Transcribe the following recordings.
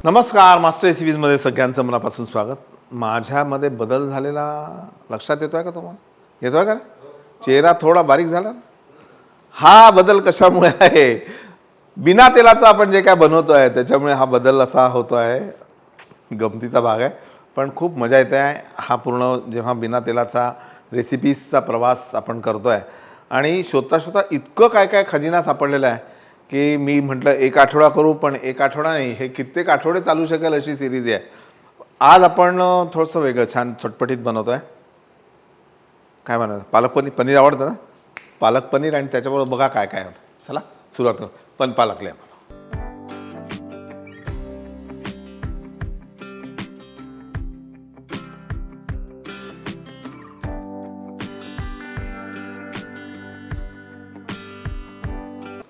नमस्कार, मास्टर रेसिपीजमध्ये सगळ्यांचं मनापासून स्वागत. माझ्यामध्ये बदल झालेला लक्षात येतोय का तुम्हाला? येतोय का? चेहरा थोडा बारीक झाला. हा बदल कशामुळे आहे? बिना तेलाचा आपण जे काय बनवतोय त्याच्यामुळे हा बदल असा होतोय. गमतीचा भाग आहे, पण खूप मजा येते आहे. हा पूर्ण जेव्हा बिना तेलाचा रेसिपीजचा प्रवास आपण करतोय आणि शोधता शोधता इतकं काय काय खजिना सापडलेला आहे की मी म्हटलं एक आठवडा करू, पण एक आठवडा नाही, हे कित्येक आठवडे चालू शकेल अशी सिरीज आहे. आज आपण थोडंसं वेगळं छान चटपटीत बनवतोय. काय बनवतं? पालक पनीर. पनीर आवडतं ना? पालक पनीर आणि त्याच्याबरोबर बघा काय काय होतं. चला सुरुवात करू. पण पालकले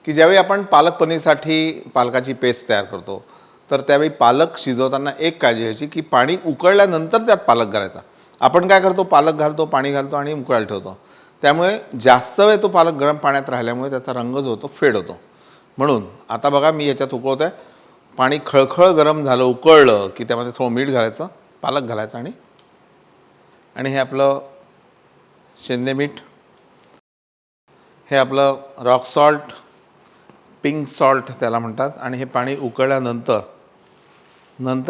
की ज्यावेळी आपण पालक पनीरसाठी पालकाची पेस्ट तयार करतो तर त्यावेळी पालक शिजवताना एक काळजी घ्यायची की पाणी उकळल्यानंतर त्यात पालक घालायचा. आपण काय करतो, पालक घालतो, पाणी घालतो आणि उकळायला ठेवतो. त्यामुळे जास्त वेळ तो पालक गरम पाण्यात राहिल्यामुळे त्याचा रंग जो होतो फेड होतो. म्हणून आता बघा मी याच्यात उकळतोय. पाणी खळखळ गरम झालं, उकळलं की त्यामध्ये थोडं मीठ घालायचं, पालक घालायचं आणि हे आपलं शेंदे मीठ, हे आपलं रॉक सॉल्ट, पिंक सॉल्ट त्याला म्हणतात. आणि हे पाणी उकळल्यानंतर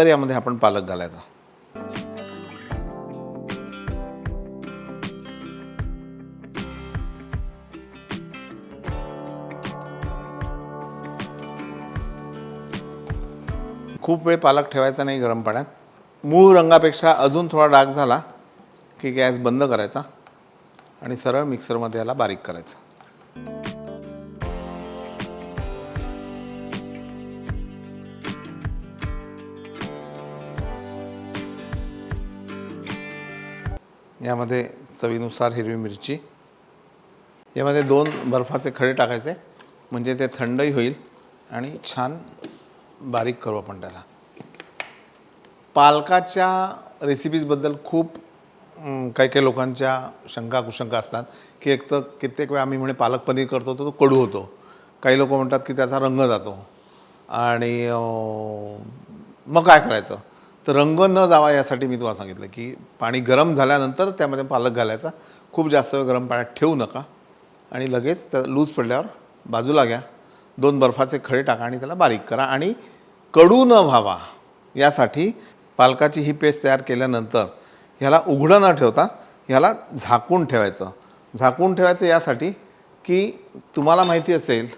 यामध्ये आपण पालक घालायचा. खूप वेळ पालक ठेवायचा नाही गरम पाण्यात. मूळ रंगापेक्षा अजून थोडा डार्क झाला की गॅस बंद करायचा आणि सरळ मिक्सरमध्ये याला बारीक करायचं. यामध्ये चवीनुसार हिरवी मिरची, यामध्ये 2 बर्फाचे खडे टाकायचे म्हणजे ते थंडही होईल आणि छान बारीक करू आपण त्याला. पालकाच्या रेसिपीजबद्दल खूप काही लोकांच्या शंका कुशंका असतात की एक तर कित्येक वेळा आम्ही म्हणे पालक पनीर करतो तर तो कडू होतो. काही लोक म्हणतात की त्याचा रंग जातो आणि मग काय करायचं. तर रंग न जावा यासाठी मी तुम्हाला सांगितलं की पाणी गरम झाल्यानंतर त्यामध्ये पालक घालायचा. खूप जास्त वेळ गरम पाण्यात ठेवू नका आणि लगेच त्या लूज पडल्यावर बाजूला घ्या. 2 बर्फाचे खडे टाका आणि त्याला बारीक करा. आणि कडू न व्हावा यासाठी पालकाची ही पेस्ट तयार केल्यानंतर ह्याला उघडं न ठेवता ह्याला झाकून ठेवायचं. झाकून ठेवायचं यासाठी की तुम्हाला माहिती असेल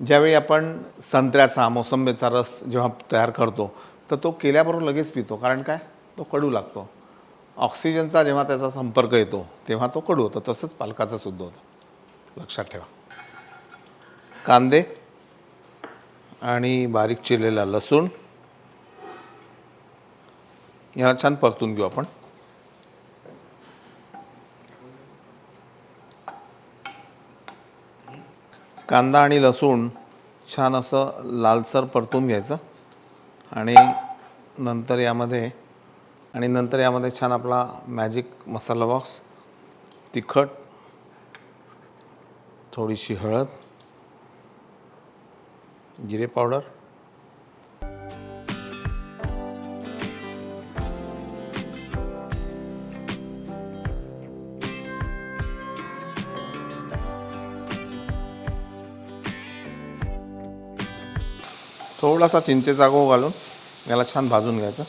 ज्यावेळी आपण संत्र्याचा मोसंबीचा रस जेव्हा तयार करतो तर तो केल्याबरोबर लगेच पितो. कारण काय, तो कडू लागतो. ऑक्सिजनचा जेव्हा त्याचा संपर्क येतो तेव्हा तो कडू होतो. तसंच पालकाचं सुद्धा होतं, लक्षात ठेवा. कांदे आणि बारीक चिरलेला लसूण याला छान परतून घेऊ आपण. कांदा आणि लसूण छान असं लालसर परतून घ्यायचं आणि नंतर यामध्ये छान आपला मॅजिक मसाला बॉक्स, तिखट, थोडीशी हळद, जिरे पावडर, थोडासा चिंचेचा गोळ घालून याला छान भाजून घ्यायचं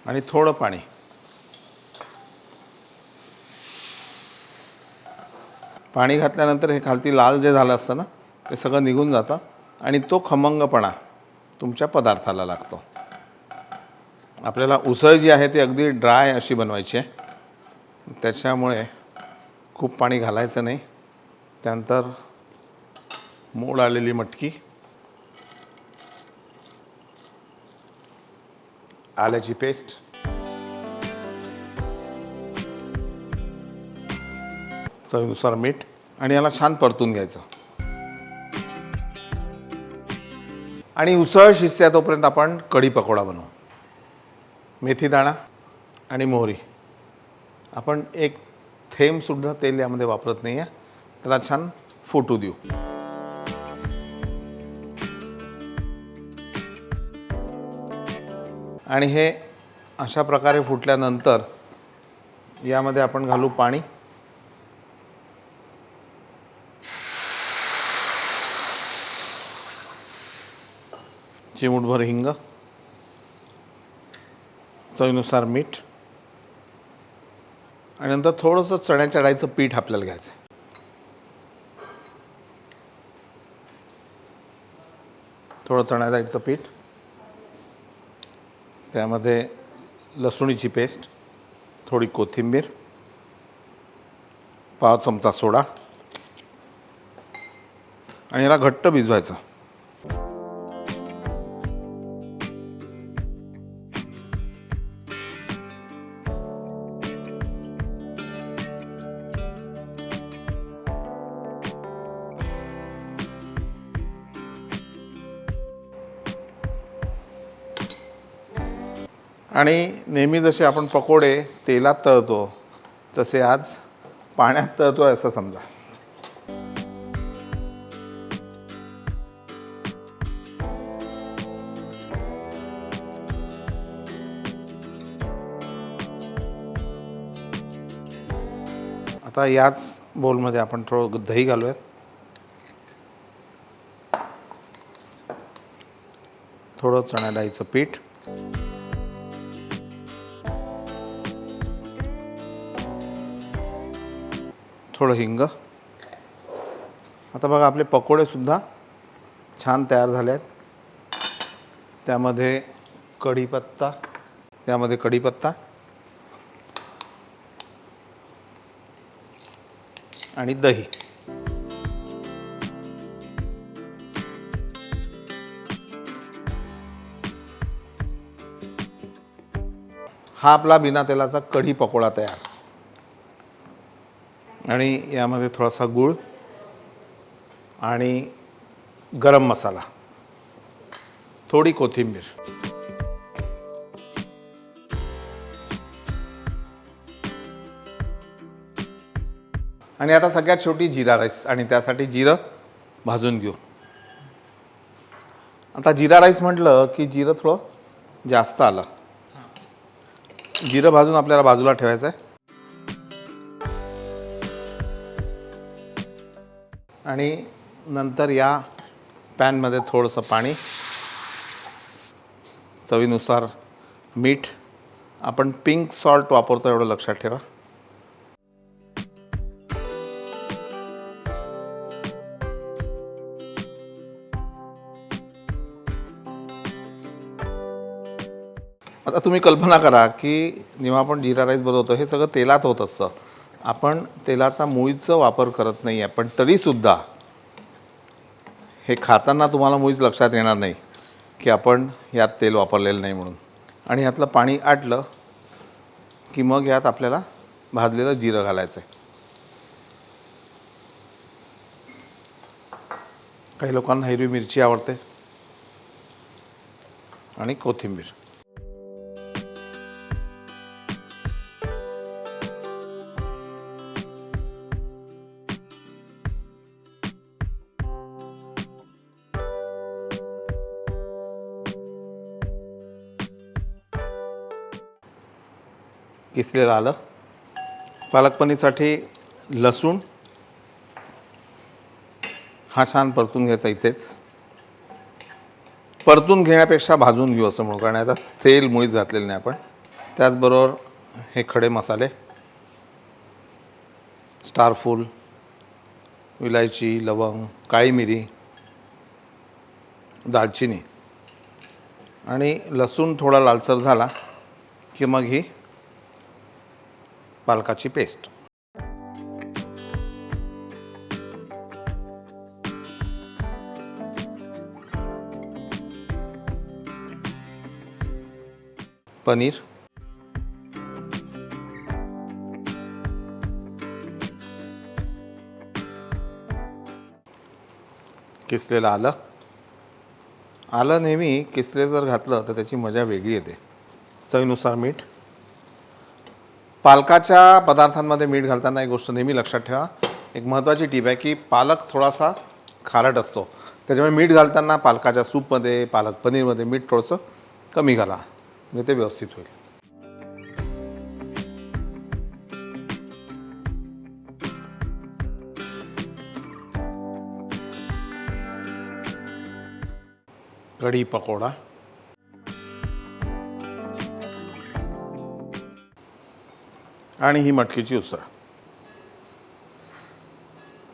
आणि थोडं पाणी. पाणी घातल्यानंतर हे खालती लाल जे झालं असतं ना ते सगळं निघून जातं आणि तो खमंगपणा तुमच्या पदार्थाला लागतो. आपल्याला उसळ जी आहे ती अगदी ड्राय अशी बनवायची आहे. त्याच्यामुळे खूप पाणी घालायचं नाही. त्यानंतर मोड आलेली मटकी, आल्याची पेस्ट, चवीनुसार मीठ आणि याला छान परतून घ्यायचं. आणि उसळ शिजते तोपर्यंत आपण कढी पकोडा बनवू. मेथी दाणा आणि मोहरी आपण एक थेंब सुद्धा तेल यामध्ये वापरत नाही आहे. त्याला छान फुटू देऊ. आणि हे अशा प्रकारे फुटल्यानंतर यामध्ये आपण घालू पाणी. चिमूटभर हिंग, चवीनुसार मीठ आणि नंतर थोडंसं चण्याच्या डाळीचं पीठ आपल्याला घ्यायचं आहे. थोडं चण्याच्या डाळीचं पीठ, त्यामध्ये लसूणीची पेस्ट, थोडी कोथिंबीर, पाव चमचा सोडा आणि याला घट्ट भिजवायचं. आणि नेहमी जसे आपण पकोडे तेलात तळतो तसे आज पाण्यात तळतोय असं समजा. आता याच बोलमध्ये आपण थोडं दही घालूयात. थोडं चणा डाळीचं पीठ, थोडं हिंग. आता बघा आपले पकोडेसुद्धा छान तयार झाले आहेत. त्यामध्ये कढीपत्ता आणि दही. हा आपला बिना तेलाचा कढी पकोडा तयार. आणि यामध्ये थोडासा गूळ आणि गरम मसाला, थोडी कोथिंबीर. आणि आता सगळ्यात शेवटी जिरा राईस, आणि त्यासाठी जिरं भाजून घेऊ. आता जिरा राईस म्हटलं की जिरं थोडं जास्त आलं. जिरं भाजून आपल्याला बाजूला ठेवायचं आहे. आणि नंतर या पॅनमध्ये थोडंसं पाणी, चवीनुसार मीठ. आपण पिंक सॉल्ट वापरतो एवढं लक्षात ठेवा. आता तुम्ही कल्पना करा की जेव्हा आपण जिरा राईस बनवतो हे सगळं तेलात होत असतं. आपण तेलाचा मुळीचा वापर करत नाही आहे, पण तरीसुद्धा हे खाताना तुम्हाला मुळीच लक्षात येणार नाही की आपण यात तेल वापरलेलं नाही म्हणून. आणि यातलं पाणी आटलं की मग यात आपल्याला भाजलेलं जिरं घालायचं आहे. काही लोकांना हिरवी मिरची आवडते आणि कोथिंबीर. किसलेलं आलं. पालक पनीरसाठी लसूण हा छान परतून घ्यायचा. इथेच परतून घेण्यापेक्षा भाजून घेऊ असं म्हणू, कारण आता तेल मुळीच घातलेलं नाही आपण. त्याचबरोबर हे खडे मसाले, स्टारफूल, विलायची, लवंग, काळी मिरी, दालचिनी. आणि लसूण थोडा लालसर झाला की मग ही पालकाची पेस्ट. पनीर, किसलेलं आलं. आलं नेहमी किसलेलं जर घातलं तर त्याची मजा वेगळी येते. चवीनुसार मीठ. पालकाच्या पदार्थांमध्ये मीठ घालताना एक गोष्ट नेहमी लक्षात ठेवा, एक महत्त्वाची टीप आहे की पालक थोडासा खारट असतो, त्याच्यामुळे मीठ घालताना पालकाच्या सूपमध्ये, पालक पनीरमध्ये मीठ थोडंसं कमी घाला. म्हणजे ते व्यवस्थित होईल. कढी पकोडा आणि ही मटकीची उसळ.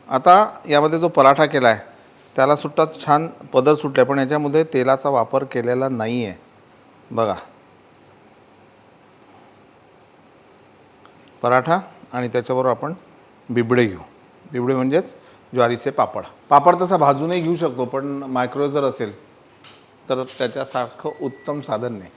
आता यामध्ये जो पराठा केला आहे त्याला सुट्टा छान पदर सुटला, पण याच्यामध्ये तेलाचा वापर केलेला नाही आहे. बघा, पराठा आणि त्याच्याबरोबर आपण बिबडे घेऊ. बिबडे म्हणजेच ज्वारीचे पापड. पापड तसा भाजूनही घेऊ शकतो, पण मायक्रोवेव्ह जर असेल तर त्याच्यासारखं उत्तम साधन नाही.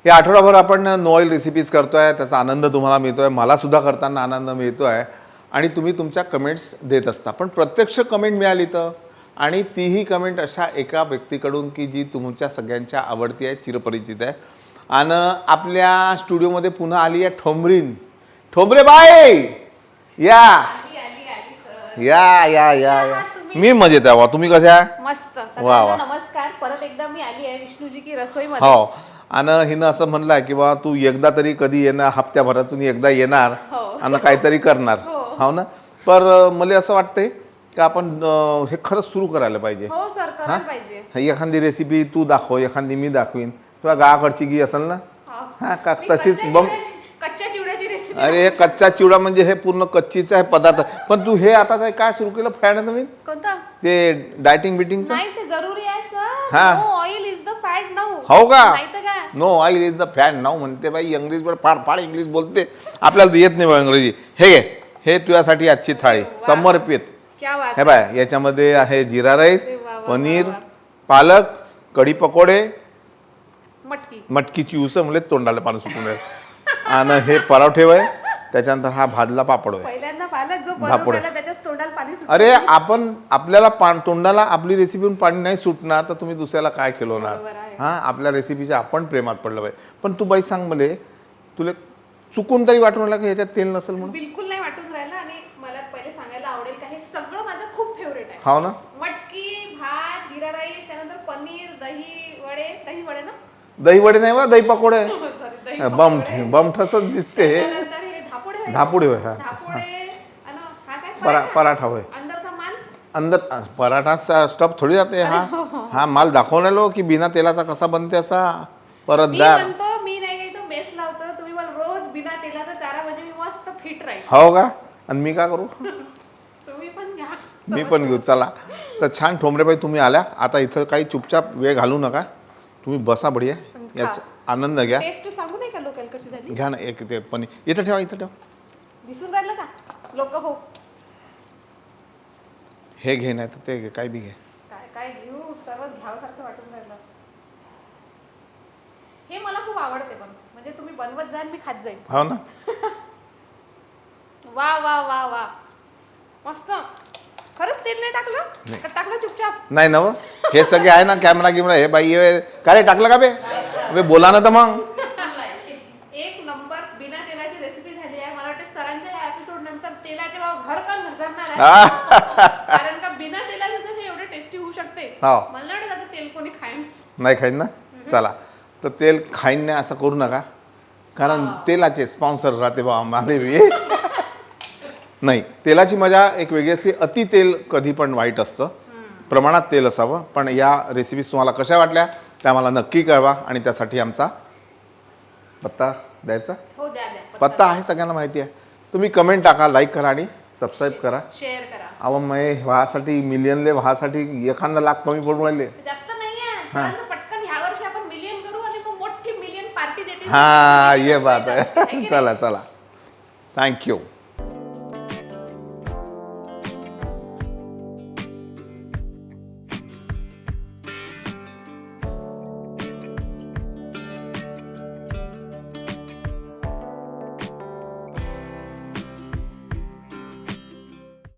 हे आठवडाभर आपण नो ऑइल रेसिपीज करतोय, त्याचा आनंद तुम्हाला मिळतोय, मला सुद्धा करताना आनंद मिळतोय आणि तुम्ही तुमच्या कमेंट्स देत असता. पण प्रत्यक्ष कमेंट मिळाली तर, आणि तीही कमेंट अशा एका व्यक्तीकडून की जी तुमच्या सगळ्यांच्या आवडती आहे, चिरपरिचित आहे. आणि आपल्या स्टुडिओमध्ये पुन्हा आली आहे ठोंबरीन. ठोंबरे बाई या या या या या. मी मजेत आहे. वा, तुम्ही कशा आहे? मस्त. वा वा. नमस्कार. परत एकदा मी आली आहे विष्णूजी की रसोईमध्ये. हो, आणि हिनं असं म्हणलं की बा तू एकदा तरी कधी येणार, हप्त्याभरातून एकदा येणार आणि काहीतरी करणार. हो ना. पर मला असं वाटतंय की आपण हे खरंच सुरू करायला पाहिजे. हो सर, करायला पाहिजे. एखादी रेसिपी तू दाखव, एखादी मी दाखवीन. तुला गावाकडची की असेल ना, हा का तशीच बम. कच्च्या चिवड्याची रेसिपी. अरे कच्चा चिवडा म्हणजे हे पूर्ण कच्चीचा आहे पदार्थ. पण तू हे आता काय सुरू केलं फॅड नवीन? कोणता? ते डायटिंग बिटिंगचं. नाही, ते जरुरी आहे सर. हा. No oil is the fat now. हो का? नाही तर काय? No oil is the fat now म्हणते बाई. इंग्लिश वर फाड फाड इंग्लिश बोलते, आपल्याला येत नाही बा इंग्रजी. हे घे, हे तुझ्यासाठी आजची थाळी समर्पित. क्या बात. हे बाय, याच्यामध्ये आहे जिरा राईस, अरे वा वा पनीर, वा वा. पालक, कढी पकोडे, मटकी. मटकीची उसळ म्हणजे तोंडाला पाणी सुटून राहील, आणि हे पराठे आहे. त्याच्यानंतर हा भाजला पापड आहे. पहिल्यांदा पाहिलं जो धापड. बनवला त्याच्याच तोंडाला पाणी सुटलं. अरे आपण आपल्याला तोंडाला आपली रेसिपीहून पाणी नाही सुटणार तर तुम्ही दुसऱ्याला काय खिलवणार? बरोबर आहे. हां, आपल्या रेसिपीच्या आपण प्रेमात पडलं पाहिजे. पण तू बाई सांग मले, तुला चुकून तरी वाटून राहिलं की ह्याच्यात तेल नसेल म्हणून? बिलकुल नाही वाटून राहिलं. आणि मला पहिले सांगायला आवडेल का हे सगळं माझं खूप फेवरेट आहे. हो ना. मटकी, भात, जिरा राईस, त्यानंतर पनीर, दही वडे ना. दही वडे नाही बा, दही पकोडे. Sorry, दही बमठसच दिसते. त्यानंतर हे धापुडे. धापुडे होय. हा, धापुडे आणि हा काय पराठा होय. अंदरचा माल. अंदर पराठा स्टफ थोडी जाते. हा माल दाखवलेलो की बिना तेलाचा कसा बनते असा. परत मी दाळ. म्हणतो मी नाही काही तो मेस लावतो. तुम्ही मला रोज बिना तेलाचा चारा म्हणजे मी मस्त फिट राहील. हो का? आणि मी काय करू? तुम्ही पण घ्या. मी पण घेऊ. चला तर छान ठोंबरेबाई तुम्ही आल्या. आता इथं काही चुपचाप वेळ घालू नका, तुम्ही बसा बढिया, याचा आनंद घ्या. टेस्ट सांगू नाही का लोकल कशी झाली? घ्या ना एक ते पनीर. इथं ठेवा, इथं ठेवा. दिसून राहिलं का लोक? हो. हे घे, नाही तर ते घे, काय बी घे. काय काय घेऊ, सर्व घ्यावसारखं वाटून राहिलं. हे मला खूप आवडते पण, म्हणजे तुम्ही बनवत जाल मी खात जाईल. हो ना. वा वा वा वा, मस्त. खरंच तेल नाही टाकलं का? टाकलं चुपचाप? नाही ना, हे सगळे आहे ना कॅमेरा गिमरा. हे बाई काय रे टाकलं का बे? अबे बोला ना तर मग. एक नंबर बिना तेलाची रेसिपी झाली आहे. मला वाटतं सरांच्या या एपिसोड नंतर तेलाचे भाव घर का घसरणार आहे. कारण का बिना तेलाचं तर हे एवढं टेस्टी होऊ शकते. हो. मला नाही वाटत आता तेल कोणी खाईन. नाही खाईन ना. चला तर तेल खाईन नाही असं करू नका, कारण तेलाचे स्पॉन्सर राहते बा आम्हाला. नाही, तेलाची मजा एक वेगळी असते. अति तेल कधी पण वाईट असतं. प्रमाणात तेल असावं. पण या रेसिपीज तुम्हाला कशा वाटल्या त्या मला नक्की कळवा, आणि त्यासाठी आमचा पत्ता द्यायचा. हो, द्या द्या. पत्ता आहे सगळ्यांना माहिती आहे. तुम्ही कमेंट टाका, लाईक करा आणि सबस्क्राईब करा. शेअर करा. अहो मग व्हासाठी मिलियनले व्हासाठी एखादा लाख कमी पडून राहिले. जास्त नाहीये सरांचं. पटकन ह्या वर्षी आपण मिलियन करू आणि मग मोठी मिलियन पार्टी देते. हा, ये बात आहे. चला चला, थँक्यू.